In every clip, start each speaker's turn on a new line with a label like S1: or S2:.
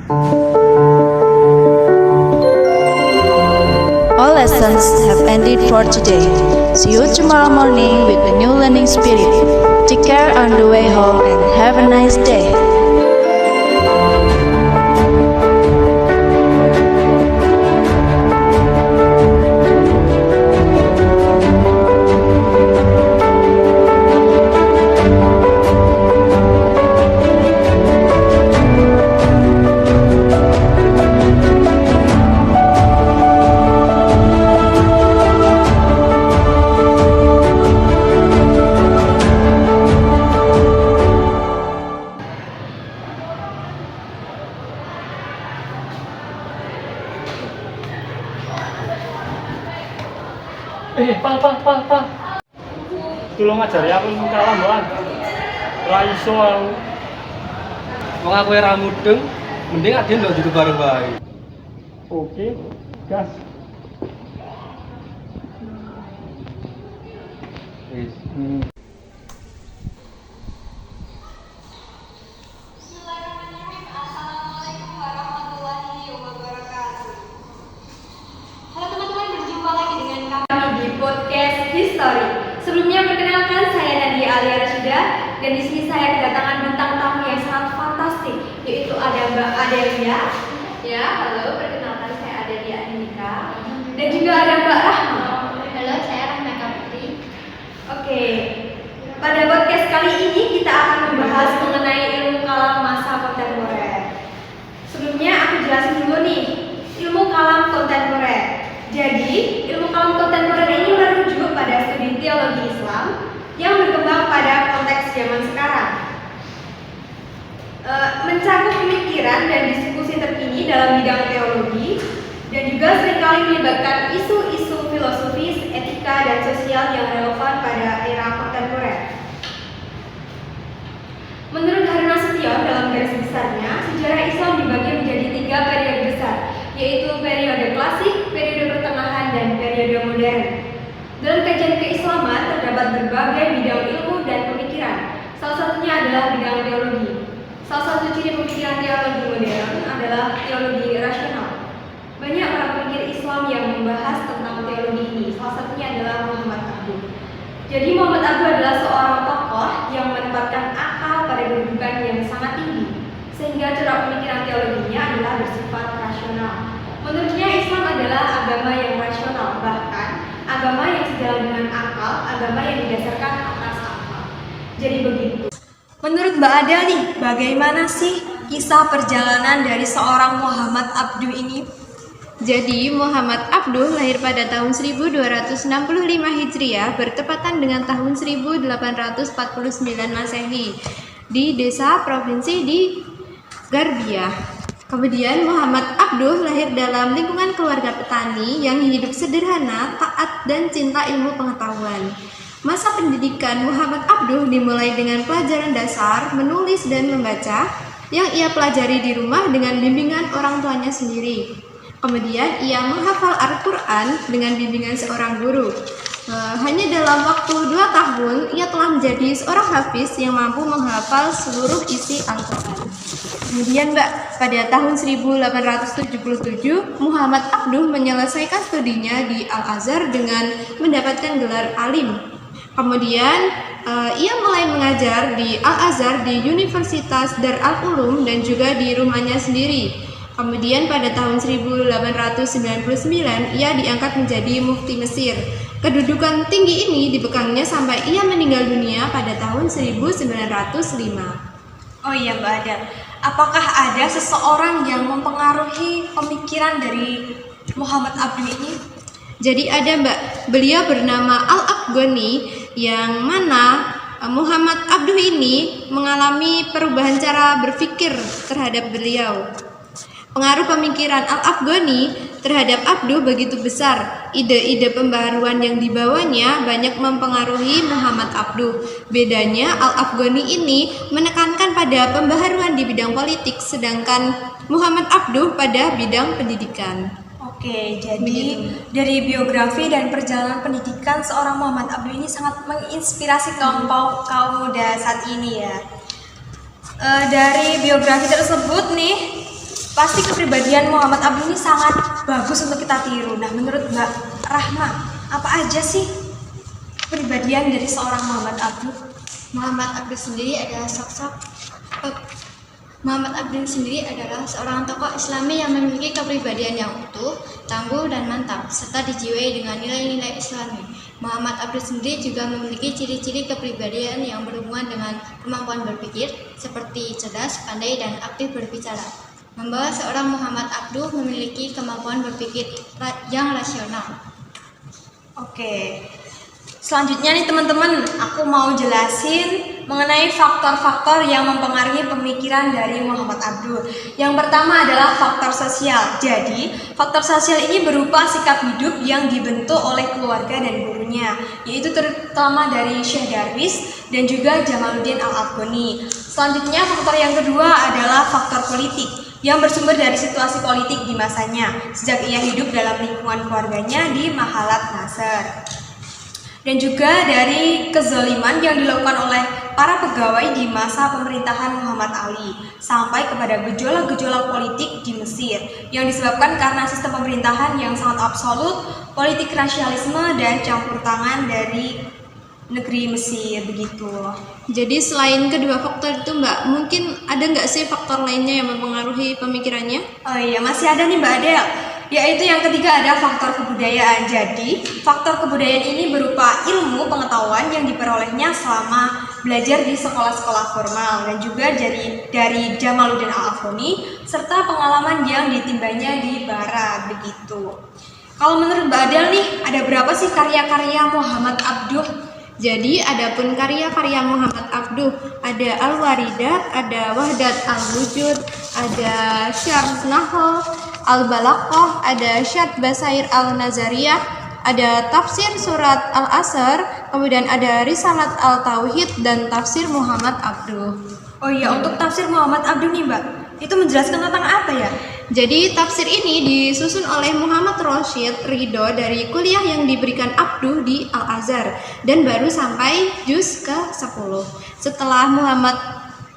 S1: All lessons have ended for today. See you tomorrow morning with a new learning spirit. Take care on the way home and have a nice day.
S2: Pak. Tolong ngajari aku ilmu kalam, Bang. Ora iso aku.
S3: Wong aku ora mudeng, mending adin ndok ditu bareng wae.
S2: Oke, gas.
S3: Wis.
S4: Assalamualaikum warahmatullahi wabarakatuh. Halo teman-teman, berjumpa lagi dengan kami di podcast History. Sebelumnya perkenalkan, saya Nadia Alia Rashida dan di sini saya kedatangan bintang tamu yang sangat fantastik, yaitu ada Mbak Adelia. Ya, halo, perkenalkan saya Adelia Andika. Dan juga ada Mbak Rahma. Halo, saya Rahma Kaputri. Oke. Pada podcast kali ini kita akan membahas mengenai ilmu kalam masa kontemporer. Sebelumnya aku jelasin dulu nih, ilmu kalam kontemporer. Jadi, ilmu kalam kontemporer ini merujuk pada studi teologi Islam yang berkembang pada konteks zaman sekarang. Mencakup pemikiran dan diskusi terkini dalam bidang teologi dan juga seringkali melibatkan isu-isu filosofis, etika, dan sosial yang relevan pada era kontemporer. Menurut Harun Nasution, dalam garis besarnya, sejarah Islam dibagi menjadi 3 periode besar, yaitu periode klasik, periode pertengahan, dan periode modern. Dalam kajian keislaman terdapat berbagai bidang ilmu dan pemikiran. Salah satunya adalah bidang teologi. Salah satu ciri pemikiran teologi modern adalah teologi rasional. Banyak para pemikir Islam yang membahas tentang teologi ini. Salah satunya adalah Muhammad Abduh. Jadi Muhammad Abduh adalah seorang tokoh yang menempatkan akal pada kedudukan yang sangat tinggi, sehingga cara pemikiran teologinya adalah bersifat rasional. Menurutnya Islam adalah agama yang rasional, bahkan agama yang sejalan dengan akal, agama yang didasarkan atas akal. Jadi begitu. Menurut Mbak Adel nih, bagaimana sih kisah perjalanan dari seorang Muhammad Abduh ini?
S5: Jadi, Muhammad Abduh lahir pada tahun 1265 Hijriah bertepatan dengan tahun 1849 Masehi di desa provinsi di Garbia. Kemudian Muhammad Abduh lahir dalam lingkungan keluarga petani yang hidup sederhana, taat, dan cinta ilmu pengetahuan. Masa pendidikan Muhammad Abduh dimulai dengan pelajaran dasar, menulis dan membaca yang ia pelajari di rumah dengan bimbingan orang tuanya sendiri. Kemudian ia menghafal Al-Quran dengan bimbingan seorang guru. Hanya dalam waktu 2 tahun ia telah menjadi seorang hafiz yang mampu menghafal seluruh isi Al-Quran. Kemudian pada tahun 1877 Muhammad Abduh menyelesaikan studinya di Al-Azhar dengan mendapatkan gelar alim. Kemudian ia mulai mengajar di Al-Azhar di Universitas Dar al-Ulum dan juga di rumahnya sendiri. Kemudian pada tahun 1899 ia diangkat menjadi mufti Mesir. Kedudukan tinggi ini dipegangnya sampai ia meninggal dunia pada tahun 1905.
S4: Oh iya Mbak Adel, apakah ada seseorang yang mempengaruhi pemikiran dari Muhammad Abduh ini?
S5: Jadi ada beliau bernama Al-Afghani yang mana Muhammad Abduh ini mengalami perubahan cara berpikir terhadap beliau. Pengaruh pemikiran Al-Afghani terhadap Abduh begitu besar. Ide-ide pembaharuan yang dibawanya banyak mempengaruhi Muhammad Abduh. Bedanya Al-Afghani ini menekankan pada pembaharuan di bidang politik, sedangkan Muhammad Abduh pada bidang pendidikan.
S4: Oke, jadi dari biografi dan perjalanan pendidikan seorang Muhammad Abduh ini sangat menginspirasi kaum muda saat ini ya. Dari biografi tersebut nih, Pasti kepribadian Muhammad Abduh ini sangat bagus untuk kita tiru. Nah, menurut Mbak Rahma, apa aja sih kepribadian dari seorang Muhammad Abduh?
S5: Muhammad Abduh sendiri adalah seorang tokoh Islami yang memiliki kepribadian yang utuh, tangguh dan mantap, serta dijiwai dengan nilai-nilai Islami. Muhammad Abduh sendiri juga memiliki ciri-ciri kepribadian yang berhubungan dengan kemampuan berpikir, seperti cerdas, pandai, dan aktif berbicara. Membawa seorang Muhammad Abduh memiliki kemampuan berpikir yang rasional.
S4: Oke. Selanjutnya nih teman-teman, aku mau jelasin mengenai faktor-faktor yang mempengaruhi pemikiran dari Muhammad Abduh. Yang pertama adalah faktor sosial. Jadi, faktor sosial ini berupa sikap hidup yang dibentuk oleh keluarga dan gurunya, yaitu terutama dari Syekh Darwis dan juga Jamaluddin Al-Afghani. Selanjutnya, faktor yang kedua adalah faktor politik yang bersumber dari situasi politik di masanya, sejak ia hidup dalam lingkungan keluarganya di Mahalat Nasr. Dan juga dari kezaliman yang dilakukan oleh para pegawai di masa pemerintahan Muhammad Ali, sampai kepada gejolak-gejolak politik di Mesir yang disebabkan karena sistem pemerintahan yang sangat absolut, politik rasialisme, dan campur tangan dari negeri Mesir begitu.
S5: Jadi selain kedua faktor itu Mbak, mungkin ada nggak sih faktor lainnya yang mempengaruhi pemikirannya?
S4: Oh iya, masih ada nih Mbak Adel. Yaitu yang ketiga ada faktor kebudayaan. Jadi, faktor kebudayaan ini berupa ilmu pengetahuan yang diperolehnya selama belajar di sekolah-sekolah formal dan juga dari Jamaluddin Al-Afghani serta pengalaman yang ditimbanya di barat begitu. Kalau menurut Mbak Adel nih, ada berapa sih karya-karya Muhammad Abduh?
S5: Jadi adapun karya-karya Muhammad Abduh, ada Al-Waridat, ada Wahdat Al-Wujud, ada Syarh Nahal, Al-Balaghah, ada Syad Basair Al-Nazariyah, ada tafsir surat Al-Asr, kemudian ada Risalat Al-Tauhid dan tafsir Muhammad Abduh.
S4: Oh iya, untuk tafsir Muhammad Abduh nih Mbak, itu menjelaskan tentang apa ya?
S5: Jadi tafsir ini disusun oleh Muhammad Rashid Ridho dari kuliah yang diberikan Abduh di Al-Azhar dan baru sampai juz ke-10. Setelah Muhammad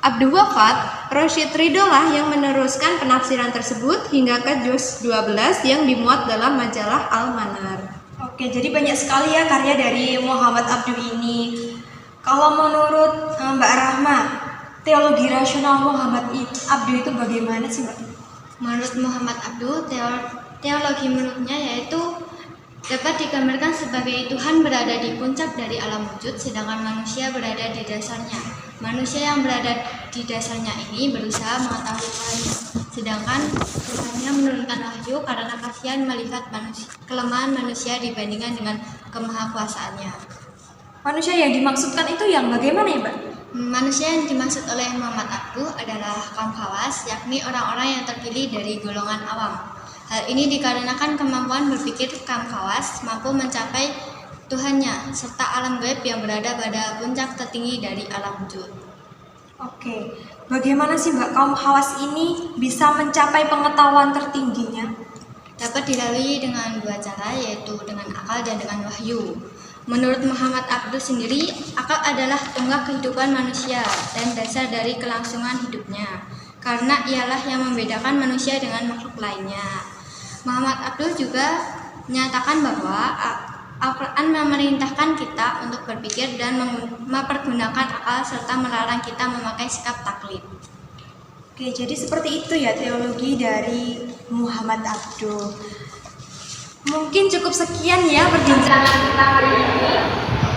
S5: Abduh wafat, Rashid Ridho lah yang meneruskan penafsiran tersebut hingga ke juz 12 yang dimuat dalam majalah Al-Manar.
S4: Oke, jadi banyak sekali ya karya dari Muhammad Abduh ini. Kalau menurut Mbak Rahma, teologi rasional Muhammad Abduh itu bagaimana sih Mbak?
S5: Menurut Muhammad Abduh, teologi menurutnya yaitu dapat digambarkan sebagai Tuhan berada di puncak dari alam wujud, sedangkan manusia berada di dasarnya. Manusia yang berada di dasarnya ini berusaha mengetahui Tuhannya, sedangkan Tuhannya menurunkan wahyu karena kasihan melihat kelemahan manusia dibandingkan dengan kemahakuasaannya.
S4: Manusia yang dimaksudkan itu yang bagaimana ya Mbak?
S5: Manusia yang dimaksud oleh Muhammad Abduh adalah kaum khawas, yakni orang-orang yang terpilih dari golongan awam. Hal ini dikarenakan kemampuan berpikir kaum khawas mampu mencapai Tuhannya, serta alam gaib yang berada pada puncak tertinggi dari alam wujud.
S4: Oke, bagaimana sih Mbak kaum khawas ini bisa mencapai pengetahuan tertingginya?
S5: Dapat dilalui dengan dua cara, yaitu dengan akal dan dengan wahyu. Menurut Muhammad Abduh sendiri, akal adalah tonggak kehidupan manusia dan dasar dari kelangsungan hidupnya, karena ialah yang membedakan manusia dengan makhluk lainnya. Muhammad Abduh juga menyatakan bahwa Al-Quran memerintahkan kita untuk berpikir dan mempergunakan akal serta melarang kita memakai sikap taklid.
S4: Oke, jadi seperti itu ya teologi dari Muhammad Abduh. Mungkin cukup sekian ya perbincangan kita hari ini.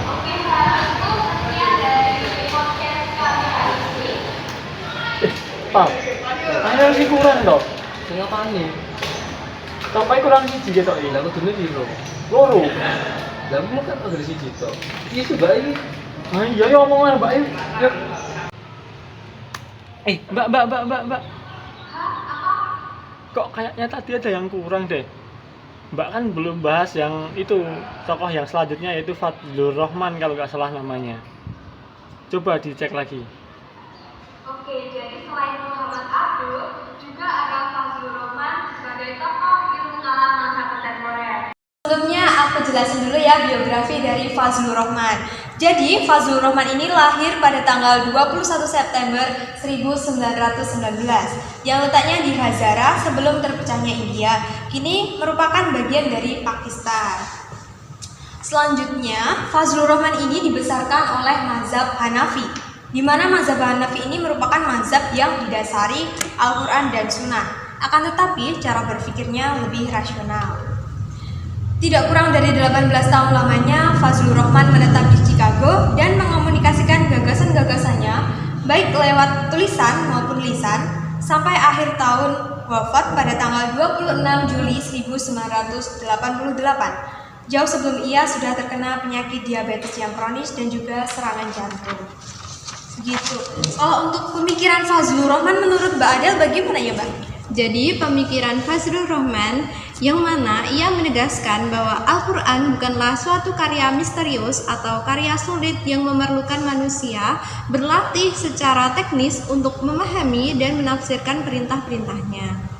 S4: Oke, itu sekian dari podcast kami hari ini.
S2: Pak, ada sih kurang toh.
S3: Sing apane?
S2: Sampai kurang siji ketok iki.
S3: Lah kudune piro?
S2: Loro.
S3: Lah mun kan ada siji to. Iki Mbak iki.
S2: Ah iya ya omongan Mbak. Yuk. Mbak. Kok kayaknya tadi ada yang kurang deh. Mbak kan belum bahas yang itu tokoh yang selanjutnya yaitu Fadlur Rahman kalau nggak salah namanya. Coba dicek lagi.
S4: Oke, jadi selain Muhammad Abduh, juga ada Fadlur Rahman sebagai tokoh ilmu kalam masa kontemporer. Sebelumnya aku jelasin dulu ya biografi dari Fazlur Rahman. Jadi Fazlur Rahman ini lahir pada tanggal 21 September 1919 yang letaknya di Hazara sebelum terpecahnya India, kini merupakan bagian dari Pakistan. Selanjutnya, Fazlur Rahman ini dibesarkan oleh mazhab Hanafi, di mana mazhab Hanafi ini merupakan mazhab yang didasari Al-Quran dan Sunnah. Akan tetapi, cara berpikirnya lebih rasional. Tidak kurang dari 18 tahun lamanya, Fazlur Rahman menetap di Chicago dan mengomunikasikan gagasan-gagasannya baik lewat tulisan maupun lisan sampai akhir tahun wafat pada tanggal 26 Juli 1988. Jauh sebelum ia sudah terkena penyakit diabetes yang kronis dan juga serangan jantung. Gitu. Kalau untuk pemikiran Fazlur Rahman menurut Mbak Adel bagaimana ya, Mbak?
S5: Jadi pemikiran Fazlur Rahman yang mana ia menegaskan bahwa Al-Quran bukanlah suatu karya misterius atau karya sulit yang memerlukan manusia berlatih secara teknis untuk memahami dan menafsirkan perintah-perintahnya.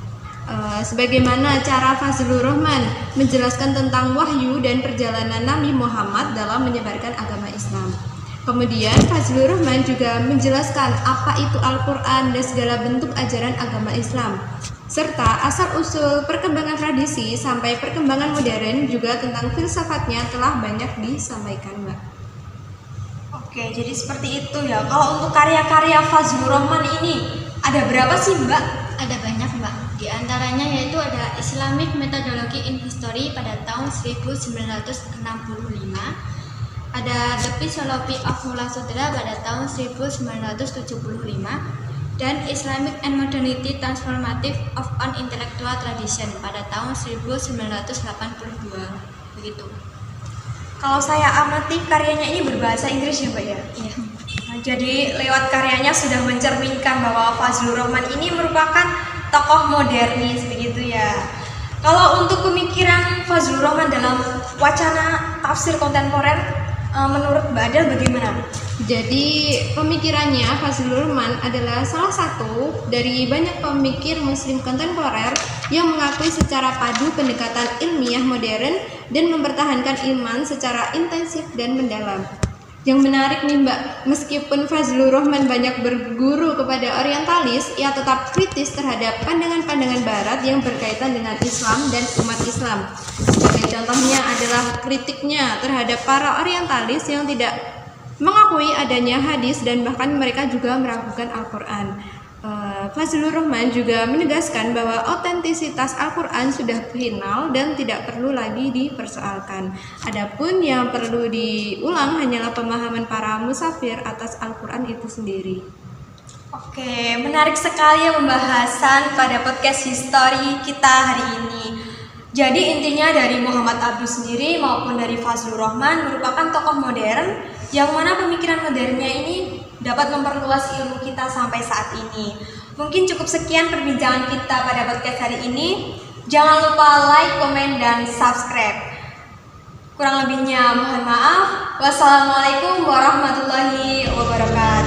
S5: Sebagaimana cara Fazlur Rahman menjelaskan tentang wahyu dan perjalanan Nabi Muhammad dalam menyebarkan agama Islam. Kemudian Fazlur Rahman juga menjelaskan apa itu Al-Quran dan segala bentuk ajaran agama Islam, serta asal-usul perkembangan tradisi sampai perkembangan modern, juga tentang filsafatnya telah banyak disampaikan, Mbak.
S4: Oke, jadi seperti itu ya. Kalau untuk karya-karya Fazlur Rahman ini ada berapa sih, Mbak?
S6: Ada banyak, Mbak. Di antaranya yaitu ada Islamic Methodology in History pada tahun 1965, ada The Philosophy of Mullah Sudra pada tahun 1975, dan Islamic and Modernity Transformative of an Intellectual Tradition pada tahun 1982. Begitu.
S4: Kalau saya amati karyanya ini berbahasa Inggris ya, Mbak ya?
S6: Iya.
S4: Nah, jadi lewat karyanya sudah mencerminkan bahwa Fazlur Rahman ini merupakan tokoh modernis begitu ya. Kalau untuk pemikiran Fazlur Rahman dalam wacana tafsir kontemporer, menurut Mbak Adel bagaimana?
S5: Jadi pemikirannya Fazlur Rahman adalah salah satu dari banyak pemikir muslim kontemporer yang mengakui secara padu pendekatan ilmiah modern dan mempertahankan iman secara intensif dan mendalam. Yang menarik nih Mbak, meskipun Fazlur Rahman banyak berguru kepada orientalis, ia tetap kritis terhadap pandangan-pandangan barat yang berkaitan dengan Islam dan umat Islam. Sebagai contohnya adalah kritiknya terhadap para orientalis yang tidak mengakui adanya hadis dan bahkan mereka juga meragukan Al-Quran. Fazlur Rahman juga menegaskan bahwa otentisitas Al-Quran sudah final dan tidak perlu lagi dipersoalkan. Adapun yang perlu diulang hanyalah pemahaman para musafir atas Al-Quran itu sendiri.
S4: Oke, menarik sekali ya pembahasan pada podcast history kita hari ini. Jadi intinya dari Muhammad Abduh sendiri maupun dari Fazlur Rahman merupakan tokoh modern yang mana pemikiran modernnya ini dapat memperluas ilmu kita sampai saat ini. Mungkin cukup sekian perbincangan kita pada podcast hari ini. Jangan lupa like, komen, dan subscribe. Kurang lebihnya mohon maaf. Wassalamualaikum warahmatullahi wabarakatuh.